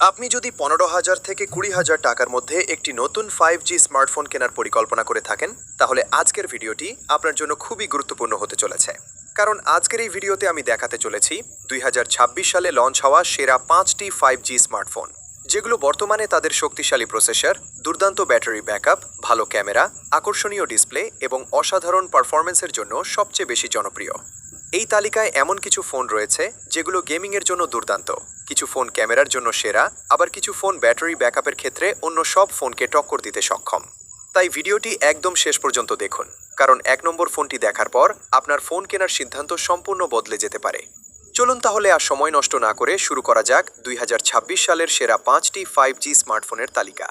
আপনি যদি 15,000 থেকে 20,000 টাকার মধ্যে একটি নতুন 5G স্মার্টফোন কেনার পরিকল্পনা করে থাকেন, তাহলে আজকের ভিডিওটি আপনার জন্য খুবই গুরুত্বপূর্ণ হতে চলেছে। কারণ আজকের এই ভিডিওতে আমি দেখাতে চলেছি 2026 সালে লঞ্চ হওয়া সেরা 5টি 5G স্মার্টফোন, যেগুলো বর্তমানে তাদের শক্তিশালী প্রসেসর, দুর্দান্ত ব্যাটারি ব্যাকআপ, ভালো ক্যামেরা, আকর্ষণীয় ডিসপ্লে এবং অসাধারণ পারফরম্যান্সের জন্য সবচেয়ে বেশি জনপ্রিয়। এই তালিকায় এমন কিছু ফোন রয়েছে যেগুলো গেমিংয়ের জন্য দুর্দান্ত, কিছু ফোন ক্যামেরার জন্য সেরা, আবার কিছু ফোন ব্যাটারি ব্যাকআপের ক্ষেত্রে অন্য সব ফোনকে টক্কর দিতে সক্ষম। তাই ভিডিওটি একদম শেষ পর্যন্ত দেখুন, কারণ 1 নম্বর ফোনটি দেখার পর আপনার ফোন কেনার সিদ্ধান্ত সম্পূর্ণ বদলে যেতে পারে। চলুন তাহলে আর সময় নষ্ট না করে শুরু করা যাক 2026 সালের সেরা 5টি 5G স্মার্টফোনের তালিকা।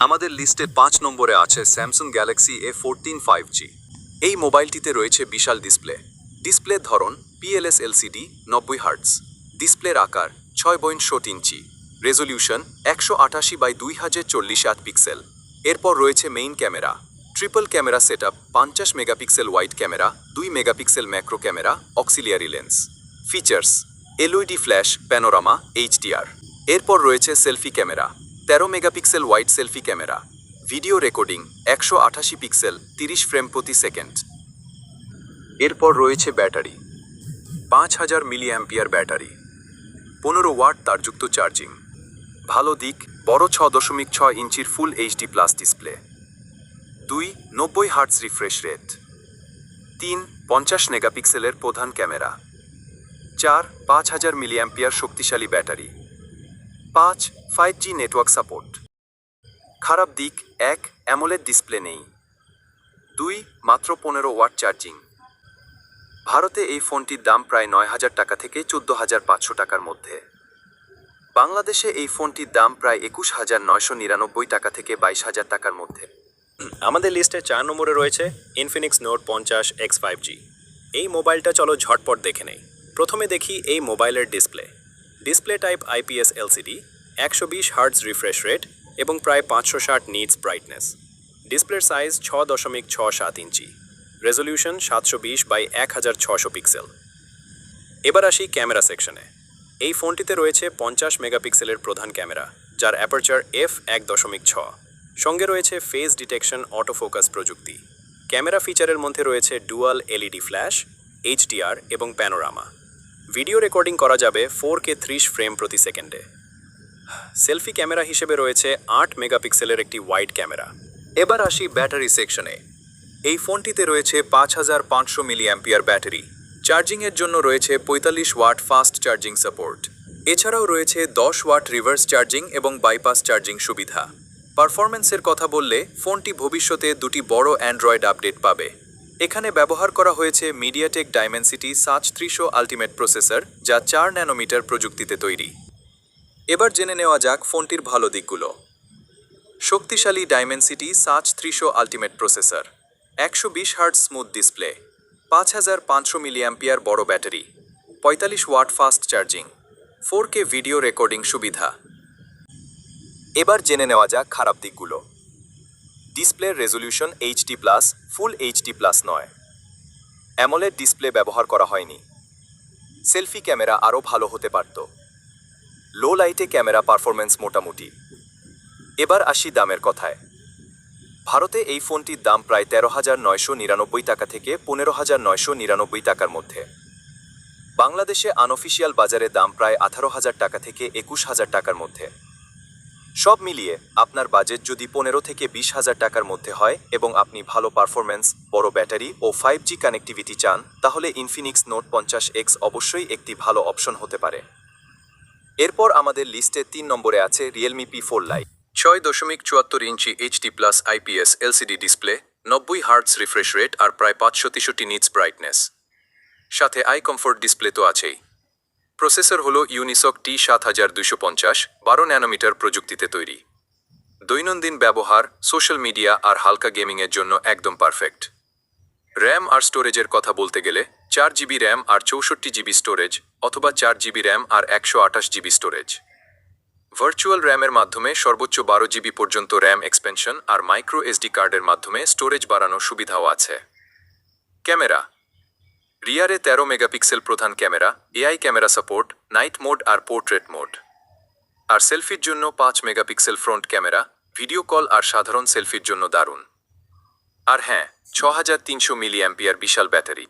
আমাদের লিস্টে 5 নম্বরে আছে স্যামসাং গ্যালাক্সি A14 5G। এই মোবাইলটিতে রয়েছে বিশাল ডিসপ্লের ধরন PLS LCD 90 হার্টজ, ডিসপ্লের আকার 6.7 ইঞ্চি, রেজলিউশন 188x2048 পিক্সেল। এরপর রয়েছে main camera, triple camera setup, 50 megapixel wide camera, 2 megapixel macro camera, auxiliary lens. Features: LED flash, panorama, HDR। এরপর রয়েছে selfie camera, 13 megapixel wide selfie camera, video recording 188 pixel, 30 frame প্রতি second. এরপর রয়েছে battery, 5000 milliampere battery, 15 watt তারযুক্ত charging. ভালো দিক: বড় 6.6 ইঞ্চির full HD plus display, 2 90 hertz refresh rate, 3 50 মেগাপিক্সেলের প্রধান ক্যামেরা, 4 5000 মিলিঅ্যাম্পিয়ার শক্তিশালী ব্যাটারি, 5 5G নেটওয়ার্ক সাপোর্ট। খারাপ দিক: 1 অ্যামোলেড ডিসপ্লে নেই, 2 মাত্র 15 ওয়াট চার্জিং। ভারতে এই ফোনটির দাম প্রায় 9,000 টাকা থেকে 14,500 টাকার মধ্যে। বাংলাদেশে এই ফোনটির দাম প্রায় 21,999 টাকা থেকে 22,000 টাকার মধ্যে। আমাদের লিস্টে 4 নম্বরে রয়েছে ইনফিনিক্স নোট 50 X 5G। এই মোবাইলটা চলো ঝটপট দেখে নেই। প্রথমে দেখি এই মোবাইলের display type IPS LCD, 120 hertz refresh rate এবং প্রায় 560 নিটস ব্রাইটনেস। ডিসপ্লের সাইজ 6.67 ইঞ্চি, রেজলিউশন 720x1600 পিক্সেল। এবার আসি ক্যামেরা সেকশনে। এই ফোনটিতে রয়েছে 50 মেগাপিক্সেলের প্রধান ক্যামেরা, যার অ্যাপারচার f1.6। সঙ্গে রয়েছে ফেস ডিটেকশন অটো ফোকাস প্রযুক্তি। ক্যামেরা ফিচারের মধ্যে রয়েছে ডুয়াল LED ফ্ল্যাশ, HDR এবং প্যানোরামা। ভিডিও রেকর্ডিং করা যাবে 4K 30 ফ্রেম প্রতি সেকেন্ডে। সেলফি ক্যামেরা হিসেবে রয়েছে 8 মেগাপিক্সেলের একটি ওয়াইড ক্যামেরা। এবার আসি ব্যাটারি সেকশনে। এই ফোনটিতে রয়েছে 5500 মিলিঅ্যাম্পিয়ার ব্যাটারি। চার্জিংয়ের জন্য রয়েছে 45 ওয়াট ফাস্ট চার্জিং সাপোর্ট। এছাড়াও রয়েছে 10 ওয়াট রিভার্স চার্জিং এবং বাইপাস চার্জিং সুবিধা। পারফরম্যান্সের কথা বললে ফোনটি ভবিষ্যতে 2টি বড় অ্যান্ড্রয়েড আপডেট পাবে। এখানে ব্যবহার করা হয়েছে মিডিয়াটেক ডাইমেনসিটি 730 আলটিমেট প্রসেসর, যা 4 ন্যানোমিটার প্রযুক্তিতে তৈরি। এবার জেনে নেওয়া যাক ফোনটির ভালো দিকগুলো। শক্তিশালী Dimensity 730 ultimate processor, 120 hertz smooth display, 5500 milliampere বড় battery, 45 watt fast charging, 4K video recording সুবিধা। এবার জেনে নেওয়া যাক খারাপ দিকগুলো। ডিসপ্লের রেজলিউশন HD+, ফুল HD+ নয়। অ্যামোলেড ডিসপ্লে ব্যবহার করা হয়নি। সেলফি ক্যামেরা আরও ভালো হতে পারত। লো লাইটে ক্যামেরা পারফরম্যান্স মোটামুটি। এবার আসি দামের কথায়। ভারতে এই ফোনটির দাম প্রায় 13,999 টাকা থেকে 15,999 টাকার মধ্যে। বাংলাদেশে আনঅফিসিয়াল বাজারে দাম প্রায় 18,000 টাকা থেকে 21,000 টাকার মধ্যে। সব মিলিয়ে আপনার বাজেট যদি 15 থেকে 20,000 টাকার মধ্যে হয় এবং আপনি ভালো পারফরম্যান্স, বড় ব্যাটারি ও 5G কানেক্টিভিটি চান, তাহলে ইনফিনিক্স নোট 50 X অবশ্যই একটি ভালো অপশন হতে পারে। এরপর আমাদের লিস্টে 3 নম্বরে আছে Realme P4 Lite। 6.74 inch HD+ IPS LCD display, 90 hertz refresh rate আর প্রায় 563 নিটস ব্রাইটনেস। সাথে আই কমফোর্ট ডিসপ্লে তো আছেই। প্রসেসর হলো ইউনিসক T7250, 12 ন্যানোমিটার প্রযুক্তিতে তৈরি। দৈনন্দিন ব্যবহার, সোশ্যাল মিডিয়া আর হালকা গেমিংয়ের জন্য একদম পারফেক্ট। র্যাম আর স্টোরেজের কথা বলতে গেলে 4GB র্যাম আর 64GB স্টোরেজ, অথবা 4GB র্যাম আর 128GB স্টোরেজ। ভার্চুয়াল র্যামের মাধ্যমে সর্বোচ্চ 12GB পর্যন্ত র্যাম এক্সপেনশন আর মাইক্রো SD কার্ডের মাধ্যমে স্টোরেজ বাড়ানোর সুবিধাও আছে। ক্যামেরা: রিয়ারে 13 মেগাপিক্সেল প্রধান camera, AI camera support, night mode আর পোর্ট্রেট মোড। আর সেলফির জন্য 5 megapixel front camera, video call আর সাধারণ সেলফির জন্য দারুণ। আর হ্যাঁ, 6300 মিলি অ্যাম্পিয়ার বিশাল battery,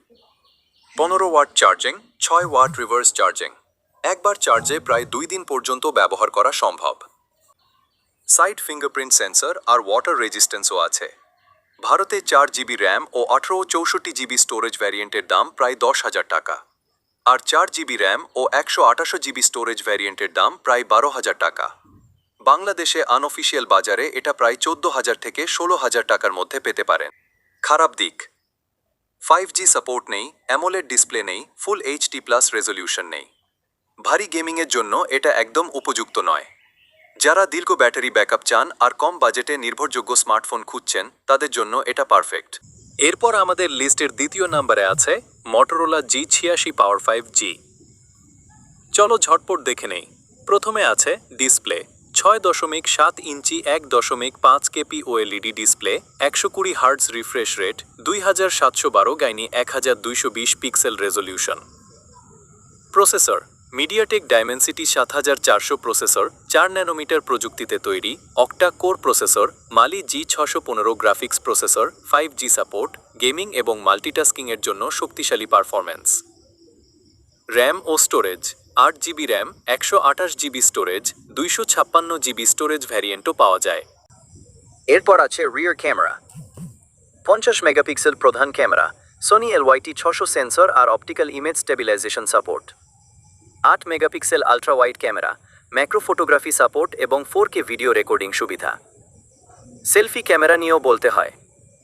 15 watt charging, 6 watt reverse charging, একবার চার্জে প্রায় 2 দিন পর্যন্ত ব্যবহার করা সম্ভব। সাইড ফিঙ্গারপ্রিন্ট সেন্সর আর ওয়াটার রেজিস্ট্যান্সও আছে। ভারতে 4 জিবি র্যাম ও 1864 জিবি স্টোরেজ ভ্যারিয়েন্টের দাম প্রায় 10,000 টাকা, আর 4 জিবি র্যাম ও 128 জিবি স্টোরেজ ভ্যারিয়েন্টের দাম প্রায় 12,000 টাকা। বাংলাদেশে আনঅফিসিয়াল বাজারে এটা প্রায় 14,000 থেকে 16,000 টাকার মধ্যে পেতে পারেন। খারাপ দিক: 5G সাপোর্ট নেই, অ্যামোলেড ডিসপ্লে নেই, ফুল HD+ রেজলিউশন নেই। ভারী গেমিংয়ের জন্য এটা একদম উপযুক্ত নয়। যারা দীর্ঘ ব্যাটারি ব্যাকআপ চান আর কম বাজেটে নির্ভরযোগ্য স্মার্টফোন খুঁজছেন, তাদের জন্য এটা পারফেক্ট। এরপর আমাদের লিস্টের দ্বিতীয় নম্বরে আছে মটোরোলা G86 পাওয়ার 5G। চলো ঝটপট দেখে নেই। প্রথমে আছে display, 6.7 inch 1.5 KP OLED display, 120 hertz refresh rate, 2712 pixel resolution. Processor MediaTek Dimensity 7400 processor, 4 nanometre প্রযুক্তিতে তৈরি, octa core processor, Mali G615 graphics processor, 5G support, gaming এবং মাল্টিটাস্কিংয়ের জন্য শক্তিশালী পারফরম্যান্স। র্যাম ও storage 8 GB RAM, 128 GB storage, 256 GB storage ভ্যারিয়েন্টও পাওয়া যায়। এরপর আছে রিয়ার ক্যামেরা, 50 মেগাপিক্সেল প্রধান camera, Sony LYT 600 sensor R optical image stabilisation support, 8 megapixel ultra wide camera, macro photography support এবং 4K ভিডিও রেকর্ডিং সুবিধা। Selfie camera নিয়েও বলতে হয়,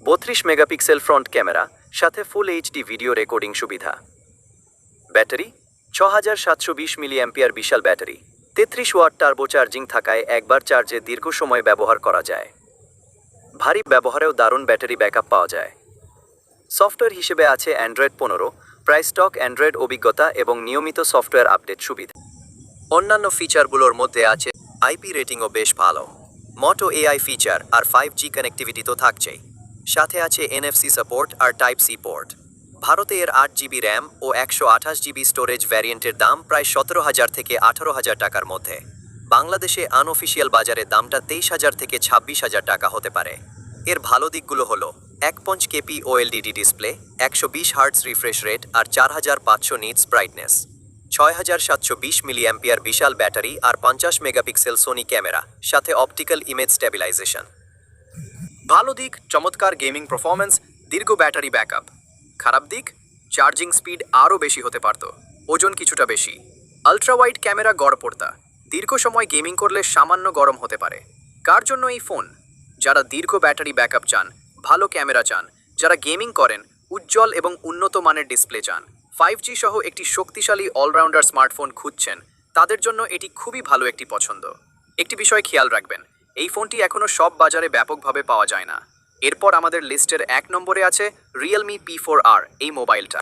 32 মেগাপিক্সেল ফ্রন্ট ক্যামেরা, সাথে ফুল HD ভিডিও রেকর্ডিং সুবিধা। Battery 6720 মিলি ampere বিশাল battery, 33 watt turbo charging থাকায় একবার চার্জে দীর্ঘ সময় ব্যবহার করা যায়। ভারী ব্যবহারেও দারুণ ব্যাটারি ব্যাকআপ পাওয়া যায়। সফটওয়্যার হিসেবে আছে অ্যান্ড্রয়েড 15, প্রায় স্টক অ্যান্ড্রয়েড অভিজ্ঞতা এবং নিয়মিত সফটওয়্যার আপডেট সুবিধা। অন্যান্য ফিচারগুলোর মধ্যে আছে IP রেটিংও বেশ ভালো, মোটো AI ফিচার আর 5G কানেক্টিভিটি তো থাকছেই, সাথে আছে NFC সাপোর্ট আর টাইপ C পোর্ট। ভারতে এর 8 জিবি র্যাম ও 128 জিবি স্টোরেজ ভ্যারিয়েন্টের দাম প্রায় 17,000 থেকে 18,000 টাকার মধ্যে। বাংলাদেশে আনঅফিসিয়াল বাজারে দামটা 23,000 থেকে 26,000 টাকা হতে পারে। এর ভালো দিকগুলো হলো 1.5 KP OLED display, 120 hertz refresh rate আর 4500 নিটস ব্রাইটনেস, 6720 মিলি অ্যাম্পিয়ার বিশাল ব্যাটারি আর 50 মেগাপিক্সেল সোনি ক্যামেরা, সাথে অপটিক্যাল ইমেজ স্টেবিলাইজেশন। ভালো দিক: চমৎকার গেমিং পারফরম্যান্স, দীর্ঘ ব্যাটারি ব্যাকআপ। খারাপ দিক: চার্জিং স্পিড আরও বেশি হতে পারত, ওজন কিছুটা বেশি। আলট্রা ওয়াইড ক্যামেরা গড়পড়তা, দীর্ঘ সময় গেমিং করলে সামান্য গরম হতে পারে। কার জন্য এই ফোন? যারা দীর্ঘ ব্যাটারি ব্যাকআপ চান, ভালো ক্যামেরা চান, যারা গেমিং করেন, উজ্জ্বল এবং উন্নত মানের ডিসপ্লে চান, 5G সহ একটি শক্তিশালী অলরাউন্ডার স্মার্টফোন খুঁজছেন, তাদের জন্য এটি খুবই ভালো একটি পছন্দ। একটি বিষয় খেয়াল রাখবেন, এই ফোনটি এখনও সব বাজারে ব্যাপকভাবে পাওয়া যায় না। এরপর আমাদের লিস্টের 1 নম্বরে আছে রিয়েলমি P4R। এই মোবাইলটা